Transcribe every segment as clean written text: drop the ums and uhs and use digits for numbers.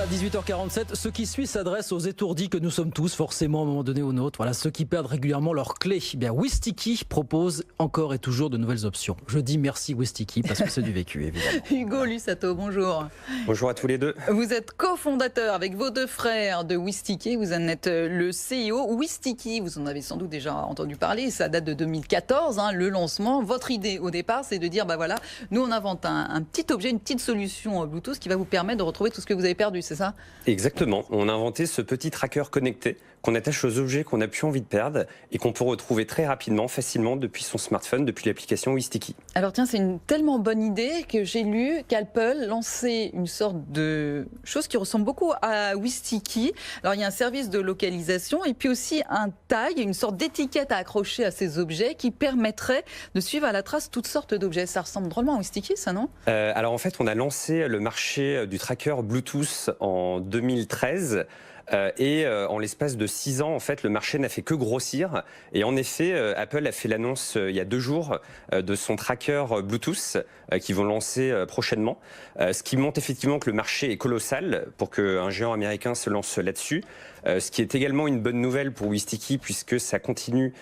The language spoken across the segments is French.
18h47, ce qui suit s'adresse aux étourdis que nous sommes tous, forcément à un moment donné ou un autre. Voilà, ceux qui perdent régulièrement leurs clés. Eh bien, Wistiki propose encore et toujours de nouvelles options. Je dis merci Wistiki parce que c'est du vécu, évidemment. Hugo Lussato, bonjour. Bonjour à tous les deux. Vous êtes cofondateur avec vos deux frères de Wistiki. Vous en êtes le CEO. Wistiki, vous en avez sans doute déjà entendu parler. Ça date de 2014, le lancement. Votre idée au départ, c'est de dire, bah voilà, nous on invente un petit objet, une petite solution Bluetooth qui va vous permettre de retrouver tout ce que vous avez perdu, c'est ça ? Exactement. On a inventé ce petit tracker connecté qu'on attache aux objets qu'on n'a plus envie de perdre et qu'on peut retrouver très rapidement, facilement depuis son smartphone, depuis l'application Wistiki. Alors tiens, c'est une tellement bonne idée que j'ai lu qu'Apple lançait une sorte de chose qui ressemble beaucoup à Wistiki. Alors il y a un service de localisation et puis aussi un tag, une sorte d'étiquette à accrocher à ces objets qui permettrait de suivre à la trace toutes sortes d'objets. Ça ressemble drôlement à Wistiki, ça, non ? Alors en fait, on a lancé le marché du tracker Bluetooth en 2013. En l'espace de 6 ans, en fait, le marché n'a fait que grossir. Et en effet, Apple a fait l'annonce il y a 2 jours de son tracker Bluetooth qu'ils vont lancer prochainement. Ce qui montre effectivement que le marché est colossal pour qu'un géant américain se lance là-dessus. Ce qui est également une bonne nouvelle pour Wistiki puisque ça continue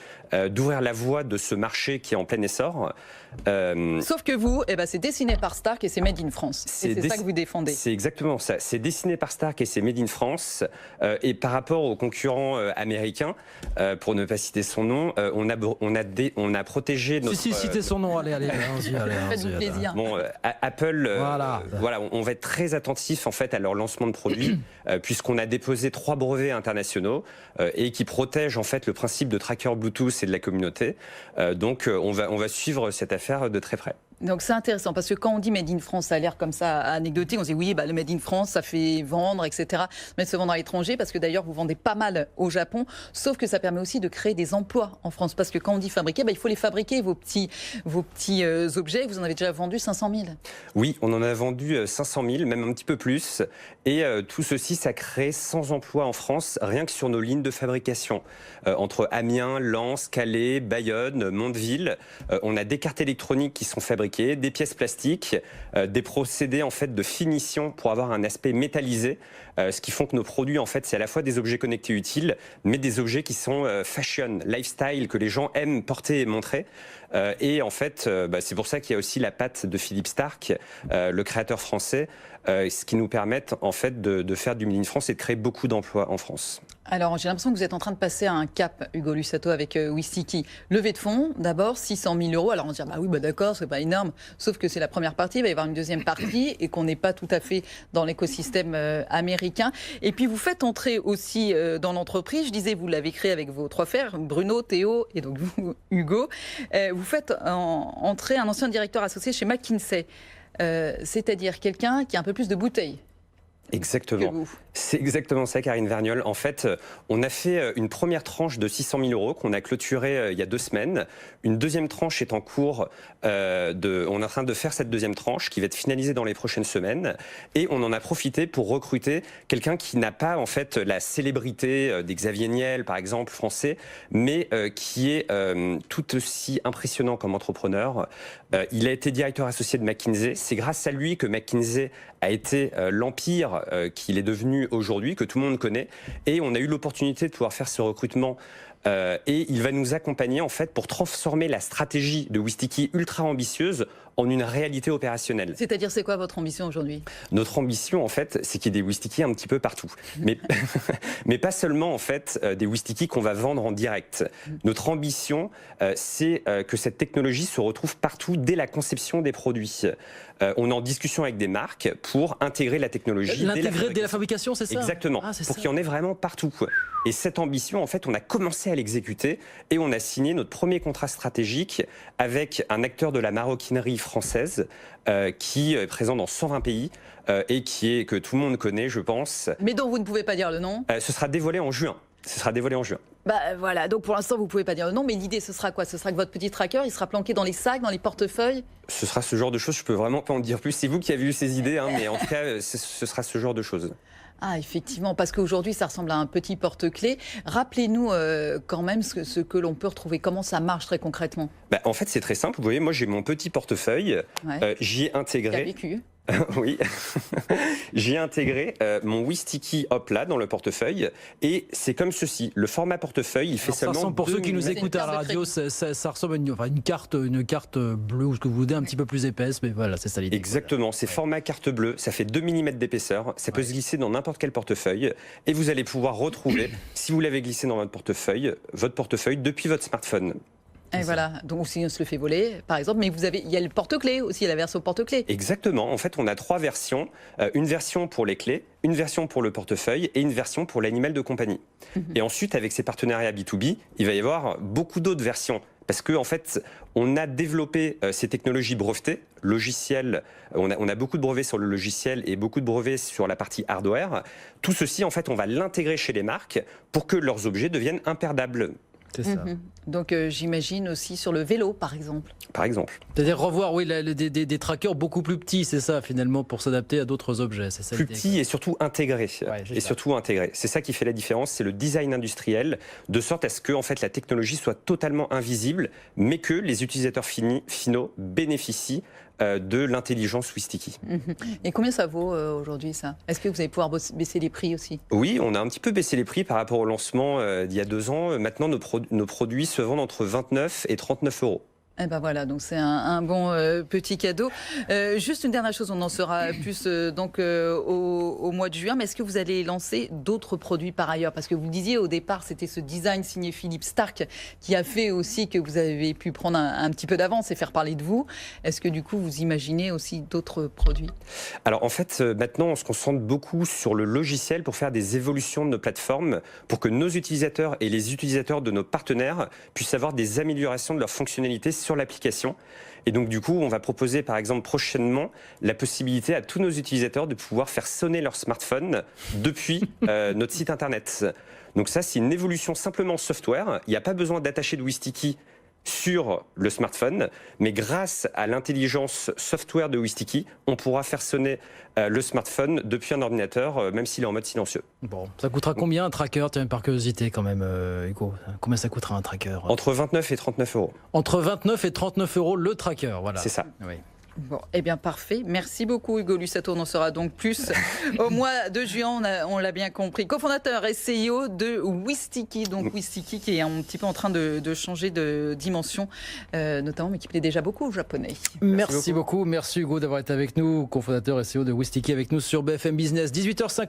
d'ouvrir la voie de ce marché qui est en plein essor. Sauf que vous, c'est dessiné par Stark et c'est made in France. C'est ça que vous défendez. C'est exactement ça. C'est dessiné par Stark et c'est made in France. Et par rapport aux concurrents américains, pour ne pas citer son nom, on a protégé notre... Si, citez son nom, allez, Faites-vous plaisir. Bon, Apple, voilà. On va être très attentif en fait à leur lancement de produits, puisqu'on a déposé 3 brevets internationaux et qui protègent en fait le principe de tracker Bluetooth et de la communauté. Donc on va suivre cette affaire de très près. Donc c'est intéressant parce que quand on dit Made in France, ça a l'air comme ça anecdotique. On se dit oui, le Made in France, ça fait vendre, etc. Mais se vendre à l'étranger, parce que d'ailleurs vous vendez pas mal au Japon. Sauf que ça permet aussi de créer des emplois en France. Parce que quand on dit fabriquer, il faut les fabriquer, vos petits objets. Vous en avez déjà vendu 500 000. Oui, on en a vendu 500 000, même un petit peu plus. Et tout ceci, ça crée 100 emplois en France, rien que sur nos lignes de fabrication. Entre Amiens, Lens, Calais, Bayonne, Mondeville, on a des cartes électroniques qui sont fabriquées, des pièces plastiques, des procédés en fait de finition pour avoir un aspect métallisé, ce qui font que nos produits en fait c'est à la fois des objets connectés utiles, mais des objets qui sont fashion, lifestyle, que les gens aiment porter et montrer. Et en fait, c'est pour ça qu'il y a aussi la patte de Philippe Stark, le créateur français, ce qui nous permet en fait de faire du Made in France et de créer beaucoup d'emplois en France. Alors, j'ai l'impression que vous êtes en train de passer à un cap, Hugo Lussato, avec Wistiki. Levée de fonds, d'abord, 600 000 euros. Alors, on se dit, oui, d'accord, c'est pas énorme. Sauf que c'est la première partie, il va y avoir une deuxième partie et qu'on n'est pas tout à fait dans l'écosystème américain. Et puis, vous faites entrer aussi dans l'entreprise, je disais, vous l'avez créé avec vos 3 frères, Bruno, Théo et donc vous, Hugo. Vous faites entrer un ancien directeur associé chez McKinsey. C'est-à-dire quelqu'un qui a un peu plus de bouteilles. Exactement. C'est exactement ça, Karine Vergnol. En fait, on a fait une première tranche de 600 000 euros qu'on a clôturée il y a 2 semaines. Une deuxième tranche est en cours. On est en train de faire cette deuxième tranche qui va être finalisée dans les prochaines semaines. Et on en a profité pour recruter quelqu'un qui n'a pas en fait la célébrité des Xavier Niel, par exemple, français, mais qui est tout aussi impressionnant comme entrepreneur. Il a été directeur associé de McKinsey. C'est grâce à lui que McKinsey a été l'empire qu'il est devenu aujourd'hui, que tout le monde connaît. Et on a eu l'opportunité de pouvoir faire ce recrutement. Et il va nous accompagner en fait pour transformer la stratégie de Wistiki ultra ambitieuse en une réalité opérationnelle. C'est-à-dire, c'est quoi votre ambition aujourd'hui ? Notre ambition, en fait, c'est qu'il y ait des Wistiki un petit peu partout. Mais pas seulement, en fait, des Wistiki qu'on va vendre en direct. Notre ambition, c'est que cette technologie se retrouve partout dès la conception des produits. On est en discussion avec des marques pour intégrer la technologie. L'intégrer dès la fabrication, c'est ça ? Exactement, pour qu'il y en ait vraiment partout. Et cette ambition, en fait, on a commencé à l'exécuter et on a signé notre premier contrat stratégique avec un acteur de la maroquinerie française qui est présent dans 120 pays et que tout le monde connaît, je pense. Mais dont vous ne pouvez pas dire le nom ? Ce sera dévoilé en juin. Voilà, donc pour l'instant vous ne pouvez pas dire le nom, mais l'idée ce sera quoi ? Ce sera que votre petit tracker, il sera planqué dans les sacs, dans les portefeuilles ? Ce sera ce genre de choses, je peux vraiment pas en dire plus. C'est vous qui avez eu ces idées, mais en tout cas, ce sera ce genre de choses. Ah, effectivement, parce qu'aujourd'hui, ça ressemble à un petit porte-clés. Rappelez-nous quand même ce que l'on peut retrouver. Comment ça marche très concrètement ? En fait, c'est très simple. Vous voyez, moi, j'ai mon petit portefeuille. J'y ai intégré... Oui, j'ai intégré mon Wistiki Hop là dans le portefeuille et c'est comme ceci. Le format portefeuille, il fait Alors, ça seulement ressemble, pour ceux qui nous mm. écoutent à la radio, ça ressemble à une carte bleue ou ce que vous voulez, un petit peu plus épaisse, mais voilà, c'est ça l'idée. Exactement, c'est format carte bleue, ça fait 2 mm d'épaisseur, ça peut se glisser dans n'importe quel portefeuille et vous allez pouvoir retrouver, si vous l'avez glissé dans votre portefeuille depuis votre smartphone. Et voilà, donc si on se le fait voler, par exemple, mais il y a le porte-clés aussi, la version porte-clés. Exactement, en fait on a 3 versions, une version pour les clés, une version pour le portefeuille et une version pour l'animal de compagnie. Et ensuite avec ces partenariats B2B, il va y avoir beaucoup d'autres versions. Parce qu'en fait, on a développé ces technologies brevetées, logiciels, on a beaucoup de brevets sur le logiciel et beaucoup de brevets sur la partie hardware. Tout ceci, en fait, on va l'intégrer chez les marques pour que leurs objets deviennent imperdables. C'est ça. Donc j'imagine aussi sur le vélo, par exemple. Par exemple. C'est-à-dire revoir des trackers beaucoup plus petits, c'est ça finalement, pour s'adapter à d'autres objets. C'est ça, plus petits et surtout intégrés. C'est ça qui fait la différence, c'est le design industriel, de sorte à ce que en fait, la technologie soit totalement invisible, mais que les utilisateurs finaux bénéficient de l'intelligence Wistiki. Et combien ça vaut aujourd'hui, ça? Est-ce que vous allez pouvoir baisser les prix aussi? Oui, on a un petit peu baissé les prix par rapport au lancement d'il y a 2 ans. Maintenant, nos produits se vendent entre 29 et 39 euros. Eh ben voilà, donc c'est un bon petit cadeau. Juste une dernière chose, on en saura plus au mois de juin, mais est-ce que vous allez lancer d'autres produits par ailleurs? Parce que vous disiez au départ, c'était ce design signé Philippe Starck qui a fait aussi que vous avez pu prendre un petit peu d'avance et faire parler de vous. Est-ce que du coup, vous imaginez aussi d'autres produits? Alors en fait, maintenant, on se concentre beaucoup sur le logiciel pour faire des évolutions de nos plateformes, pour que nos utilisateurs et les utilisateurs de nos partenaires puissent avoir des améliorations de leurs fonctionnalités sur l'application. Et donc du coup, on va proposer par exemple prochainement la possibilité à tous nos utilisateurs de pouvoir faire sonner leur smartphone depuis notre site internet. Donc ça, c'est une évolution simplement software. Il n'y a pas besoin d'attacher de Wistiki sur le smartphone, mais grâce à l'intelligence software de Wistiki, on pourra faire sonner le smartphone depuis un ordinateur, même s'il est en mode silencieux. Bon, ça coûtera combien un tracker? Tiens, par curiosité quand même, Hugo. Combien ça coûtera un tracker? Entre 29 et 39 euros. Entre 29 et 39 euros le tracker, voilà. C'est ça. Oui. Bon, eh bien parfait. Merci beaucoup Hugo Lussato. On en saura donc plus au mois de juin, on l'a bien compris. Cofondateur et CEO de Wistiki. Donc Wistiki qui est un petit peu en train de changer de dimension, notamment, mais qui plaît déjà beaucoup aux Japonais. Merci beaucoup. Merci Hugo d'avoir été avec nous, cofondateur et CEO de Wistiki avec nous sur BFM Business. 18h50.